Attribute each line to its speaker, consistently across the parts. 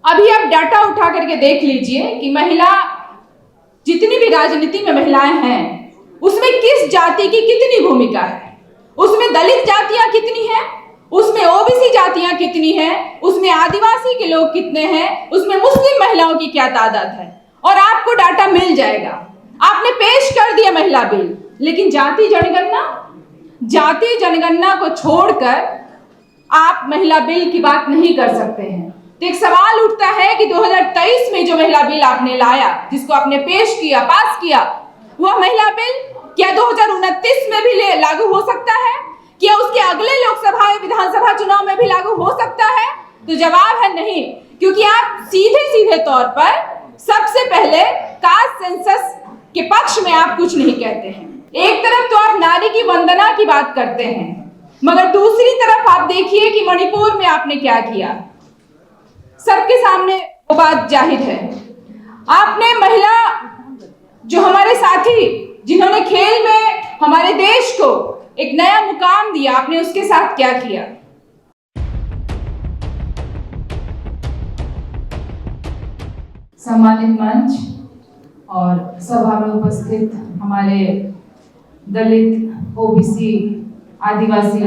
Speaker 1: अभी आप डाटा उठा करके देख लीजिए कि महिला जितनी भी राजनीति में महिलाएं हैं उसमें किस जाति की कितनी भूमिका है, उसमें दलित जातियां कितनी हैं, उसमें ओबीसी जातियां कितनी हैं, उसमें आदिवासी के लोग कितने हैं, उसमें मुस्लिम महिलाओं की क्या तादाद है, और आपको डाटा मिल जाएगा। आपने पेश कर दिया महिला बिल, लेकिन जाति जनगणना को छोड़कर आप महिला बिल की बात नहीं कर सकते हैं। तो एक सवाल उठता है कि 2023 में जो महिला बिल आपने लाया, जिसको आपने पेश किया, पास किया, वह महिला बिल क्या 2029 में भी लागू हो सकता है? क्या उसके अगले लोकसभा या विधानसभा चुनाव में भी लागू हो सकता है? तो जवाब है नहीं, क्योंकि आप सीधे तौर पर सबसे पहले कास्ट सेंसस के पक्ष में आप कुछ नहीं कहते हैं। एक तरफ तो आप नारी की वंदना की बात करते हैं, मगर दूसरी तरफ आप देखिए कि मणिपुर में आपने क्या किया। सबके सामने वो बात जाहिर है। आपने महिला, जो हमारे साथी जिन्होंने खेल में हमारे देश को एक नया मुकाम दिया, आपने उसके साथ क्या किया? सम्मानित मंच और सभा में उपस्थित हमारे दलित, ओबीसी, आदिवासी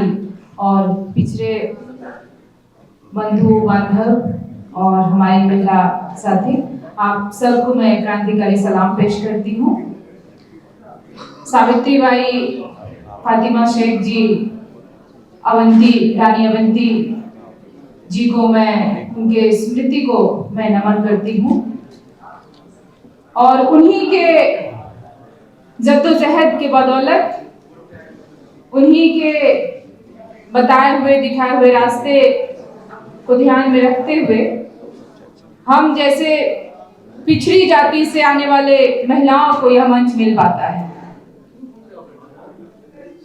Speaker 1: और पिछड़े बंधु बांधव और हमारी महिला साथी, आप सबको मैं क्रांतिकारी सलाम पेश करती हूँ। सावित्रीबाई फातिमा शेख जी, रानी अवंती जी को मैं, उनके स्मृति को मैं नमन करती हूँ और उन्हीं के जद्दोजहद के बदौलत, उन्हीं के बताए हुए दिखाए हुए रास्ते को ध्यान में रखते हुए हम जैसे पिछड़ी जाति से आने वाले महिलाओं को यह मंच मिल पाता है।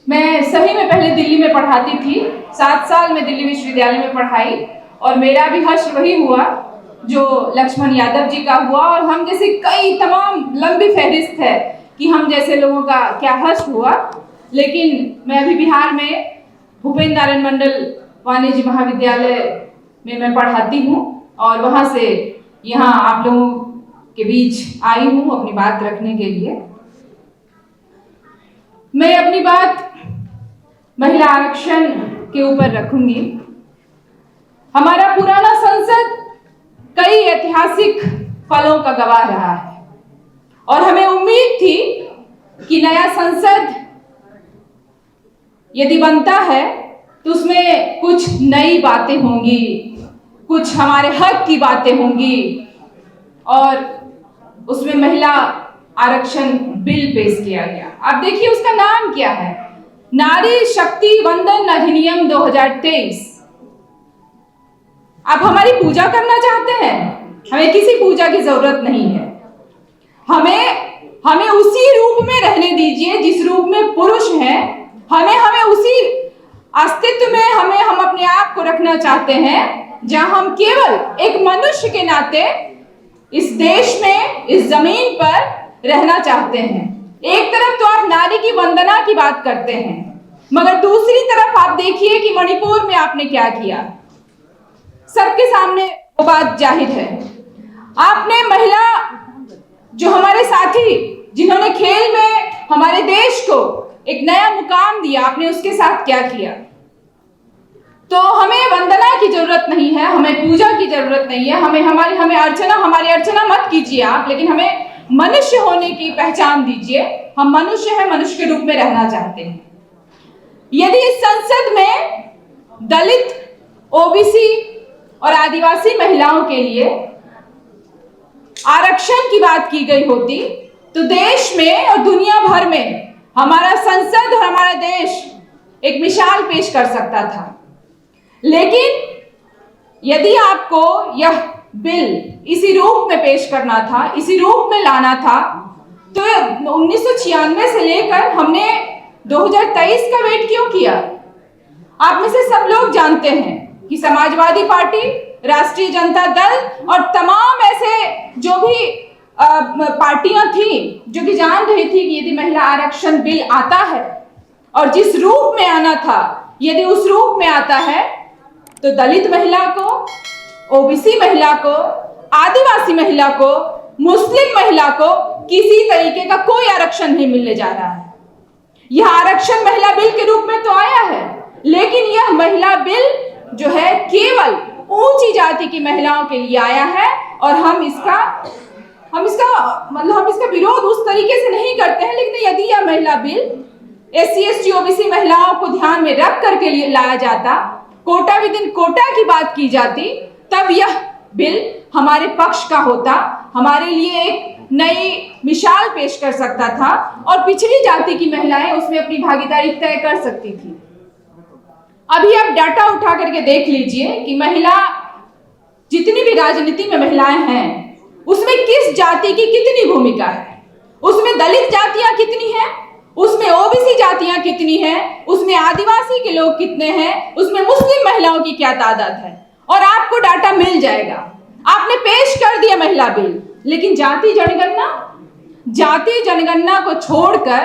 Speaker 1: मैं सही में पहले दिल्ली में पढ़ाती थी, 7 साल में दिल्ली विश्वविद्यालय में पढ़ाई और मेरा भी हश्र वही हुआ जो लक्ष्मण यादव जी का हुआ, और हम जैसे कई तमाम लंबी फहरिस्त है कि हम जैसे लोगों का क्या हश्र हुआ। लेकिन मैं अभी बिहार में भूपेंद्र नारायण मंडल वाणिज्य महाविद्यालय में मैं पढ़ाती हूँ और वहाँ से यहाँ आप लोगों के बीच आई हूँ अपनी बात रखने के लिए। मैं अपनी बात महिला आरक्षण के ऊपर रखूंगी। हमारा पुराना संसद कई ऐतिहासिक पलों का गवाह रहा है और हमें उम्मीद थी कि नया संसद यदि बनता है तो उसमें कुछ नई बातें होंगी, कुछ हमारे हक की बातें होंगी और उसमें महिला आरक्षण बिल पेश किया गया। अब देखिए उसका नाम क्या है, नारी शक्ति वंदन अधिनियम 2023। आप हमारी पूजा करना चाहते हैं? हमें किसी पूजा की जरूरत नहीं है। हमें उसी रूप में रहने दीजिए जिस रूप में पुरुष हैं। हमें उसी अस्तित्व में हम अपने आप को रखना चाहते हैं जहां हम केवल एक मनुष्य के नाते इस देश में, इस जमीन पर रहना चाहते हैं। एक तरफ तो आप नारी की वंदना की बात करते हैं, मगर दूसरी तरफ आप देखिए कि मणिपुर में आपने क्या किया। सबके सामने वो बात जाहिर है। आपने महिला, जो हमारे साथी जिन्होंने खेल में हमारे देश को एक नया मुकाम दिया, आपने उसके साथ क्या किया? तो हमें वंदना की जरूरत नहीं है, हमें पूजा की जरूरत नहीं है, हमारी अर्चना मत कीजिए आप, लेकिन हमें मनुष्य होने की पहचान दीजिए। हम मनुष्य हैं, मनुष्य के रूप में रहना चाहते हैं। यदि इस संसद में दलित, ओबीसी और आदिवासी महिलाओं के लिए आरक्षण की बात की गई होती तो देश में और दुनिया भर में हमारा संसद और हमारा देश एक मिसाल पेश कर सकता था। लेकिन यदि आपको यह बिल इसी रूप में पेश करना था, इसी रूप में लाना था, तो 1996 से लेकर हमने 2023 का वेट क्यों किया? आप में से सब लोग जानते हैं कि समाजवादी पार्टी, राष्ट्रीय जनता दल और तमाम ऐसे जो भी पार्टियां थी जो कि जान रही थी कि यदि महिला आरक्षण बिल आता है और जिस रूप में आना था, यदि उस रूप में आता है तो दलित महिला को, ओबीसी महिला को, आदिवासी महिला को, मुस्लिम महिला को किसी तरीके का कोई आरक्षण नहीं मिलने जा रहा है। यह आरक्षण महिला बिल के रूप में तो आया है, लेकिन यह महिला बिल जो है केवल ऊंची जाति की महिलाओं के लिए आया है और हम इसका विरोध उस तरीके से नहीं करते हैं। लेकिन यदि यह महिला बिल SC ST OBC महिलाओं को ध्यान में रख करके लाया जाता, कोटा विद इन कोटा की बात की जाती, तब यह बिल हमारे पक्ष का होता, हमारे लिए एक नई मिसाल पेश कर सकता था और पिछड़ी जाति की महिलाएं उसमें अपनी भागीदारी तय कर सकती थी। अभी आप डाटा उठा करके देख लीजिए कि महिला, जितनी भी राजनीति में महिलाएं हैं, उसमें किस जाति की कितनी भूमिका है। उसमें दलित जातियां कितनी हैं, उसमें ओबीसी जातियां कितनी हैं, उसमें आदिवासी के लोग कितने हैं, उसमें मुस्लिम महिलाओं की क्या तादाद है, और आपको डाटा मिल जाएगा। आपने पेश कर दिया महिला बिल, लेकिन जाति जनगणना को छोड़कर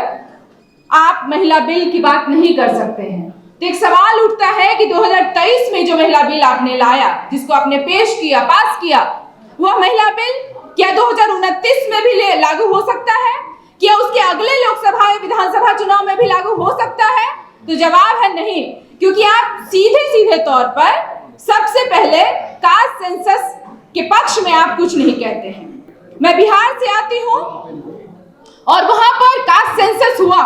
Speaker 1: आप महिला बिल की बात नहीं कर सकते हैं। तो एक सवाल उठता है कि 2023 में जो महिला बिल आपने लाया, जिसको आपने पेश किया, पास किया, वह महिला बिल क्या 2029 में भी लागू हो सकता है? क्या उसके अगले लोकसभा या विधानसभा चुनाव में भी लागू हो सकता है? तो जवाब है नहीं, क्योंकि आप सीधे तौर पर सबसे पहले कास्ट सेंसस के पक्ष में आप कुछ नहीं कहते हैं। मैं बिहार से आती हूँ और वहां पर कास्ट सेंसस हुआ,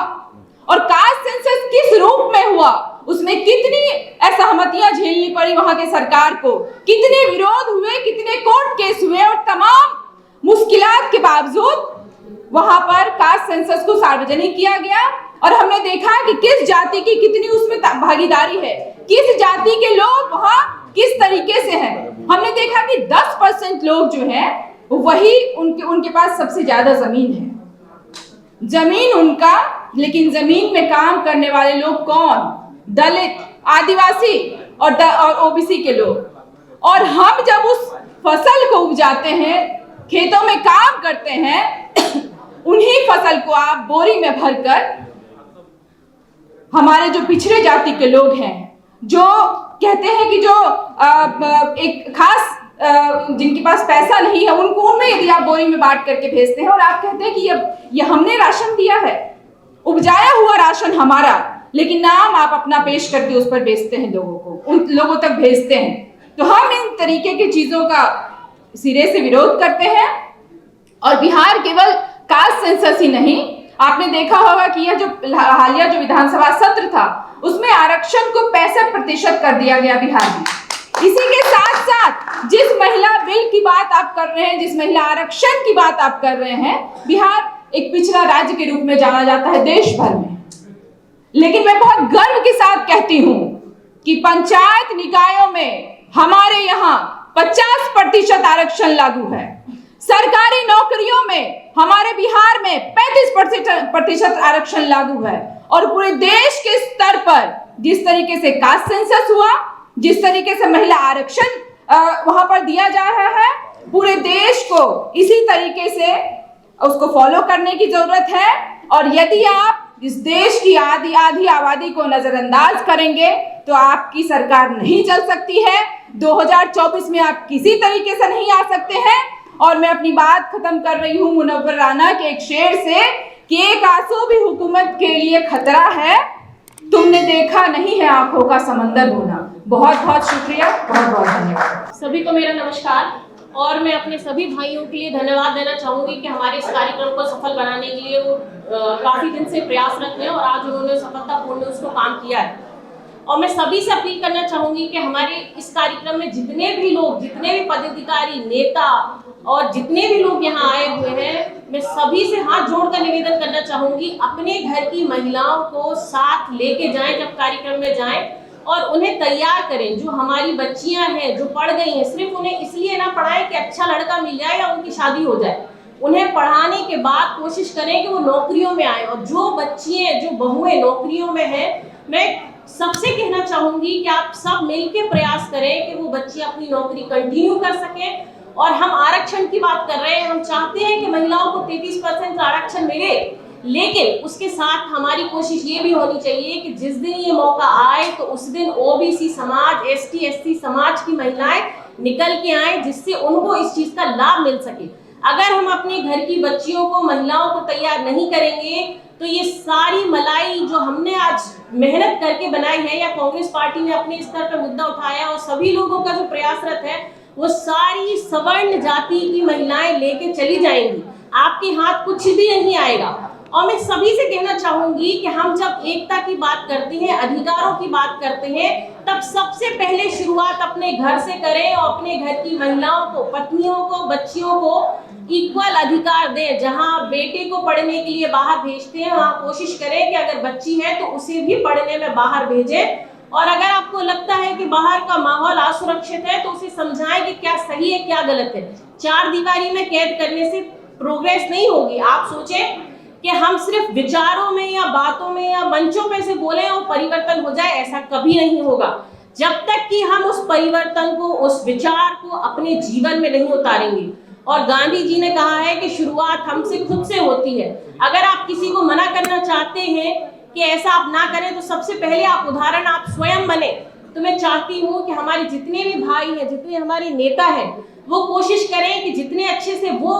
Speaker 1: और कास्ट सेंसस किस रूप में हुआ, उसमें कितनी असहमतियां झेलनी पड़ी वहां के सरकार को, कितने विरोध हुए, कितने कोर्ट केस हुए, और तमाम मुश्किलात के बावजूद वहां पर कास्ट सेंसस को सार्वजनिक किया गया। और हमने देखा कि किस जाति की कितनी उसमें भागीदारी है, किस जाति के लोग वहां किस तरीके से हैं। हमने देखा कि 10% लोग जो हैं वही उनके पास सबसे ज्यादा जमीन है, जमीन उनका, लेकिन जमीन में काम करने वाले लोग कौन? दलित, आदिवासी और ओबीसी के लोग। और हम जब उस फसल को उपजाते हैं, खेतों में काम करते हैं, उन्हीं फसल को आप बोरी में भरकर हमारे जो पिछड़े जाति के लोग हैं, जो कहते हैं कि जो एक खास जिनके पास पैसा नहीं है, उनमें यदि आप बोरी में बांट करके भेजते हैं और आप कहते हैं कि ये हमने राशन दिया है, उपजाया हुआ राशन हमारा, लेकिन नाम आप अपना पेश करके उस पर बेचते हैं, लोगों को, उन लोगों तक भेजते हैं। तो हम इन तरीके की चीजों का सिरे से विरोध करते हैं। और बिहार केवल कास्ट सेंसस ही नहीं, आपने देखा होगा कि यह जो हालिया जो विधानसभा सत्र था, उसमें आरक्षण को 65% कर दिया गया बिहार में। इसी के साथ साथ जिस महिला बिल की बात आप कर रहे हैं, जिस महिला आरक्षण की बात आप कर रहे हैं, बिहार एक पिछड़ा राज्य के रूप में जाना जाता है देश भर में। लेकिन मैं बहुत गर्व के साथ कहती हूं कि पंचायत निकायों में हमारे यहाँ 50% आरक्षण लागू है। सरकारी नौकरियों में हमारे बिहार में 35% आरक्षण लागू है। और पूरे देश के स्तर पर जिस तरीके से कास्ट सेंसस हुआ, जिस तरीके से महिला आरक्षण वहां पर दिया जा रहा है, पूरे देश को इसी तरीके से उसको फॉलो करने की जरूरत है। और यदि आप इस देश की आधी आबादी को नजरअंदाज करेंगे तो आपकी सरकार नहीं चल सकती है। 2024 में आप किसी तरीके से नहीं आ सकते हैं। और मैं अपनी बात खत्म कर रही हूँ मुनव्वर राना के एक शेर से कि एक आंसू भी हुकूमत के लिए खतरा है, तुमने देखा नहीं है आंखों का समंदर होना। बहुत बहुत शुक्रिया, बहुत बहुत धन्यवाद।
Speaker 2: सभी को मेरा नमस्कार। और मैं अपने सभी भाइयों के लिए धन्यवाद देना चाहूंगी कि हमारे इस कार्यक्रम को सफल बनाने के लिए वो काफी दिन से प्रयासरत हैं और आज उन्होंने सफलतापूर्ण उसको काम किया है। और मैं सभी से अपील करना चाहूंगी कि हमारे इस कार्यक्रम में जितने भी लोग, जितने भी पदाधिकारी, नेता और जितने भी लोग यहाँ आए हुए हैं, मैं सभी से हाथ जोड़कर निवेदन करना चाहूंगी, अपने घर की महिलाओं को साथ लेके जाएं जब कार्यक्रम में जाएं और उन्हें तैयार करें। जो हमारी बच्चियां हैं जो पढ़ गई हैं, सिर्फ उन्हें इसलिए ना पढ़ाएं कि अच्छा लड़का मिल जाए या उनकी शादी हो जाए। उन्हें पढ़ाने के बाद कोशिश करें कि वो नौकरियों में आए। और जो बच्चियां, जो बहुएं नौकरियों में हैं, मैं सबसे कहना चाहूंगी कि आप सब मिलकर प्रयास करें कि वो बच्चियां अपनी नौकरी कंटिन्यू कर सकें। और हम आरक्षण की बात कर रहे हैं, हम चाहते हैं कि महिलाओं को 33% आरक्षण मिले, लेकिन उसके साथ हमारी कोशिश ये भी होनी चाहिए कि जिस दिन ये मौका आए तो उस दिन ओबीसी समाज, ST SC समाज की महिलाएं निकल के आए, जिससे उनको इस चीज का लाभ मिल सके। अगर हम अपने घर की बच्चियों को, महिलाओं को तैयार नहीं करेंगे तो ये सारी मलाई जो हमने आज मेहनत करके बनाई है, या कांग्रेस पार्टी ने अपने स्तर पर मुद्दा उठाया और सभी लोगों का जो प्रयासरत है, वो सारी सवर्ण जाति की महिलाएं लेके चली जाएंगी। आपके हाथ कुछ भी नहीं आएगा। और मैं सभी से कहना चाहूंगी कि हम जब एकता की बात करते हैं, अधिकारों की बात करते हैं, तब सबसे पहले शुरुआत अपने घर से करें और अपने घर की महिलाओं को, पत्नियों को, बच्चियों को इक्वल अधिकार दें। जहां बेटे को पढ़ने के लिए बाहर भेजते हैं, वहां कोशिश करें कि अगर बच्ची है तो उसे भी पढ़ने में बाहर भेजें। और अगर आपको लगता है कि बाहर का माहौल असुरक्षित है तो उसे समझाएं कि क्या सही है, क्या गलत है। चार दीवारी में कैद करने से प्रोग्रेस नहीं होगी। आप सोचें कि हम सिर्फ विचारों में या बातों में या मंचों पे से बोले और परिवर्तन हो जाए, ऐसा कभी नहीं होगा। जब तक कि हम उस परिवर्तन को, उस विचार को अपने जीवन में नहीं उतारेंगे। और गांधी जी ने कहा है कि शुरुआत हमसे खुद से होती है। अगर आप किसी को मना करना चाहते हैं कि ऐसा आप ना करें, तो सबसे पहले आप उदाहरण आप स्वयं बने। तो मैं चाहती हूँ कि हमारे जितने भी भाई हैं, जितने हमारे नेता हैं, वो कोशिश करें कि जितने अच्छे से वो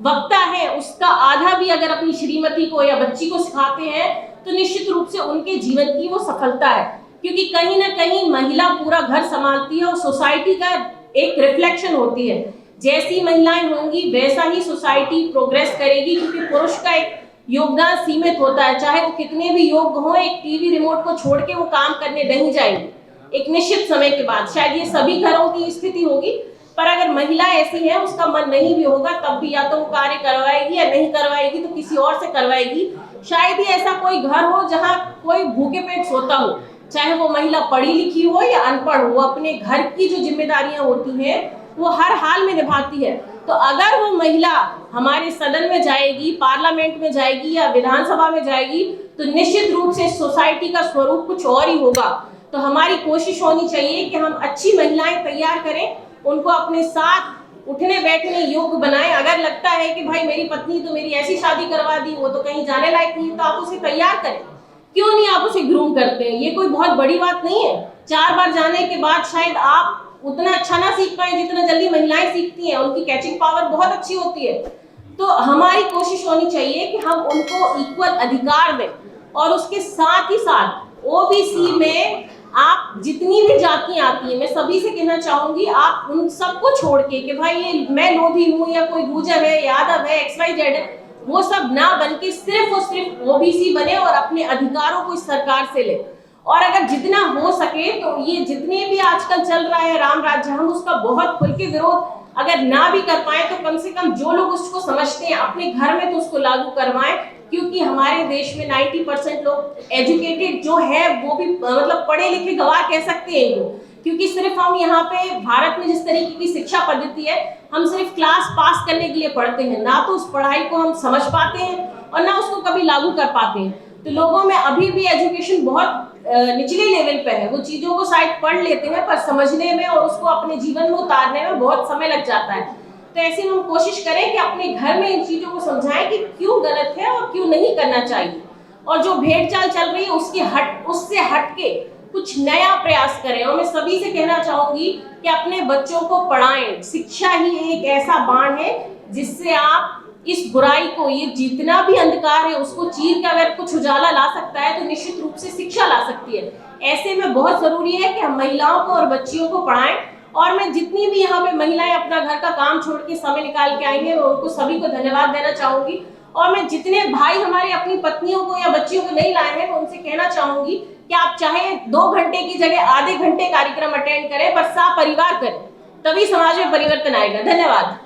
Speaker 2: वक्ता है, उसका आधा भी अगर अपनी श्रीमती को या बच्ची को सिखाते हैं, तो निश्चित रूप से उनके जीवन की वो सफलता है। क्योंकि कहीं ना कहीं महिला पूरा घर संभालती है और सोसाइटी का एक रिफ्लेक्शन होती है। जैसी महिलाएं होंगी वैसा ही सोसाइटी प्रोग्रेस करेगी, क्योंकि पुरुष का एक योगदान सीमित होता है। चाहे वो कितने भी योग्य हो, एक टीवी रिमोट को छोड़ के वो काम करने नहीं जाएंगे एक निश्चित समय के बाद। शायद ये सभी घरों की स्थिति होगी, पर अगर महिला ऐसी है, उसका मन नहीं भी होगा, तब भी या तो वो कार्य करवाएगी, या नहीं करवाएगी तो किसी और से करवाएगी। शायद ही ऐसा कोई घर हो जहाँ कोई भूखे पेट सोता हो, चाहे वो महिला पढ़ी लिखी हो या अनपढ़ हो। अपने घर की जो जिम्मेदारियां होती हैं वो हर हाल में निभाती है। तो अगर वो महिला हमारे सदन में जाएगी, पार्लियामेंट में जाएगी या विधानसभा में जाएगी, तो निश्चित रूप से सोसाइटी का स्वरूप कुछ और ही होगा। तो हमारी कोशिश होनी चाहिए कि हम अच्छी महिलाएं तैयार करें, उनको अपने साथ उठने बैठने योग्य बनाएं। अगर लगता है कि भाई मेरी पत्नी तो मेरी ऐसी शादी करवा दी, वो तो कहीं जाने लायक नहीं, तो आप उसे तैयार करें। क्यों नहीं आप उसे ग्रूम करते हैं? ये कोई बहुत बड़ी बात नहीं है। 4 बार जाने के बाद शायद आप उतना अच्छा ना सीख पाए जितना जल्दी महिलाएं सीखती हैं। उनकी कैचिंग पावर बहुत अच्छी होती है। तो हमारी कोशिश होनी चाहिए कि हम उनको इक्वल अधिकार दें। और उसके साथ ही साथ ओबीसी में आप जितनी भी जातियां आती हैं, मैं सभी से कहना चाहूंगी, आप उन सबको छोड़ के कि भाई ये मैं लोधी हूँ या कोई गुर्जर है, यादव है, XYZ है, वो सब ना बन के सिर्फ और सिर्फ ओबीसी बने और अपने अधिकारों को इस सरकार से ले। और अगर जितना हो सके तो ये जितने भी आजकल चल रहा है राम राज्य, हम उसका बहुत खुल के विरोध अगर ना भी कर पाए तो कम से कम जो लोग उसको समझते हैं अपने घर में तो उसको लागू करवाएं। क्योंकि हमारे देश में 90% लोग एजुकेटेड जो है वो भी मतलब पढ़े लिखे गवार कह सकते हैं इनको। क्योंकि सिर्फ हम यहाँ पे भारत में जिस तरीके की शिक्षा पद्धति है, हम सिर्फ क्लास पास करने के लिए पढ़ते हैं, ना तो उस पढ़ाई को हम समझ पाते हैं और ना उसको कभी लागू कर पाते हैं। तो लोगों में अभी भी एजुकेशन बहुत निचले लेवल पे है। वो चीजों को शायद पढ़ लेते हैं पर समझने में और उसको अपने जीवन में उतारने में बहुत समय लग जाता है। तो ऐसे हम कोशिश करें कि अपने घर में इन चीजों को समझाएं कि क्यों गलत है और क्यों नहीं करना चाहिए। और जो भेड़ चाल चल रही है उससे हट के कुछ नया प्रयास करें। और मैं सभी से कहना चाहूंगी कि अपने बच्चों को पढ़ाएं। शिक्षा ही एक ऐसा बाण है जिससे आप इस बुराई को, ये जितना भी अंधकार है उसको चीर के अगर कुछ उजाला ला सकता है तो निश्चित रूप से शिक्षा ला सकती है। ऐसे में बहुत जरूरी है कि हम महिलाओं को और बच्चियों को पढ़ाएं। और मैं जितनी भी यहाँ पे महिलाएं अपना घर का काम छोड़ के समय निकाल के आएंगे, मैं उनको सभी को धन्यवाद देना चाहूंगी। और मैं जितने भाई हमारे अपनी पत्नियों को या बच्चियों को नहीं लाए हैं, मैं उनसे कहना चाहूंगी कि आप चाहे 2 घंटे की जगह आधे घंटे कार्यक्रम अटेंड करें, पर सपरिवार करें, तभी समाज में परिवर्तन आएगा। धन्यवाद।